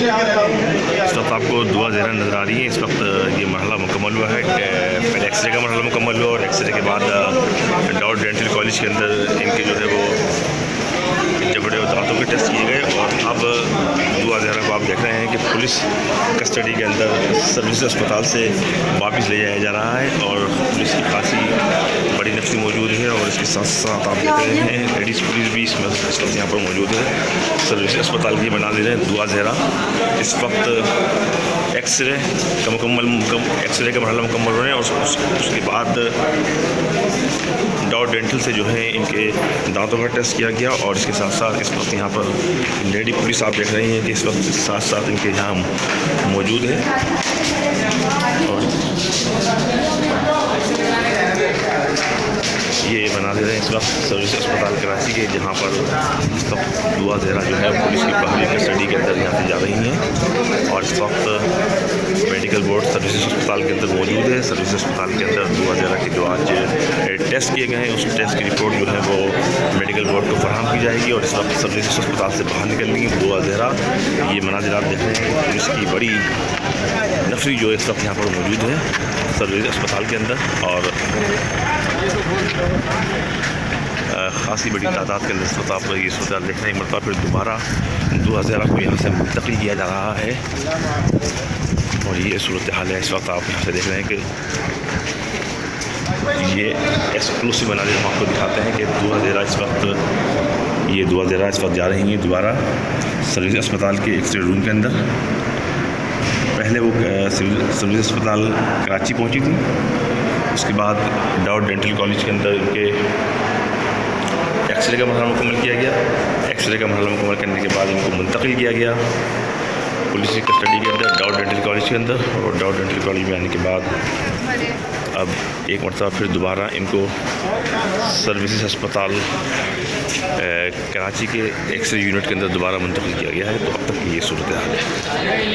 इस वक्त आपको दुआ ज़ेहरा नज़र आ रही है। इस वक्त ये मरहला मुकम्मल हुआ है। पहले एक्सरे का मरहला मुकम्मल हुआ और एक्सरे के बाद डाउट डेंटल कॉलेज के अंदर इनके जो है वो जबड़े और दांतों के टेस्ट किए गए। और अब दुआ ज़ेहरा को आप देख रहे हैं कि पुलिस कस्टडी के अंदर सर्विस अस्पताल से वापस ले जाया जा रहा है और पुलिस की खासी बड़ी नफरी मौजूद है। और इसके साथ साथ आप देख रहे हैं लेडीज़ पुलिस भी इसमें इस वक्त यहाँ पर मौजूद है। सर्विस अस्पताल की बना दे रहे हैं दुआ ज़ेहरा। इस वक्त एक्सरे का एक्सरे का मरहला मुकम्मल हो रहे हैं और उसके बाद डाउट डेंटल से जो है इनके दांतों का टेस्ट किया गया। और इसके साथ साथ इस वक्त यहाँ पर लेडी पुलिस आप देख रही हैं कि इस वक्त साथ साथ इनके यहाँ मौजूद है। और ये बना दे रहे हैं इस वक्त सर्विस अस्पताल कराची के, जहाँ पर इस वक्त दुआ ज़ेहरा जो है पुलिस की बाहरी कस्टडी के अंदर यहाँ से जा रही हैं। और इस वक्त मेडिकल बोर्ड सर्विस अस्पताल के अंदर मौजूद है। सर्विस अस्पताल के अंदर दुआ ज़ेहरा के जो आज टेस्ट किए गए हैं उस टेस्ट की रिपोर्ट जो है वो मेडिकल बोर्ड को फराहम की जाएगी। और इस वक्त सर्विस अस्पताल से बाहर निकल रही है दुआ ज़ेहरा। ये मनाज़िर आप देख रहे हैं पुलिस की बड़ी नफरी जो इस वक्त यहाँ पर मौजूद है सर्विस अस्पताल के अंदर। और खासी बड़ी तादाद के अंदर इस वक्त आप ये अस्पताल देख रहे हैं। मरतबा फिर दोबारा दुआ ज़ेहरा को यहाँ से मुंतकिल किया जा रहा है। और ये सूरत हाल है। इस वक्त आप यहाँ से देख रहे हैं कि ये एक्सक्लूसिव बना हम आपको दिखाते हैं कि दुआ ज़ेहरा इस वक्त जा रही हैं दोबारा सर्विस अस्पताल के एक्सरे रूम के अंदर। पहले वो सर्विस अस्पताल कराची पहुंची थी, उसके बाद डाउट डेंटल कॉलेज के अंदर इनके एक्सरे का मरहला मुकम्मल किया गया। एक्सरे का मरहला मुकम्मल करने के बाद इनको मुंतकिल किया गया पुलिस की कस्टडी के अंदर डाउट डेंटल कॉलेज के अंदर। और डाउट डेंटल कॉलेज में आने के बाद अब एक मरतबा फिर दोबारा इनको सर्विसेज अस्पताल कराची के एक्सरे यूनिट के अंदर दोबारा मुंतकिल किया गया है। तो अब तक ये सूरत हाल है।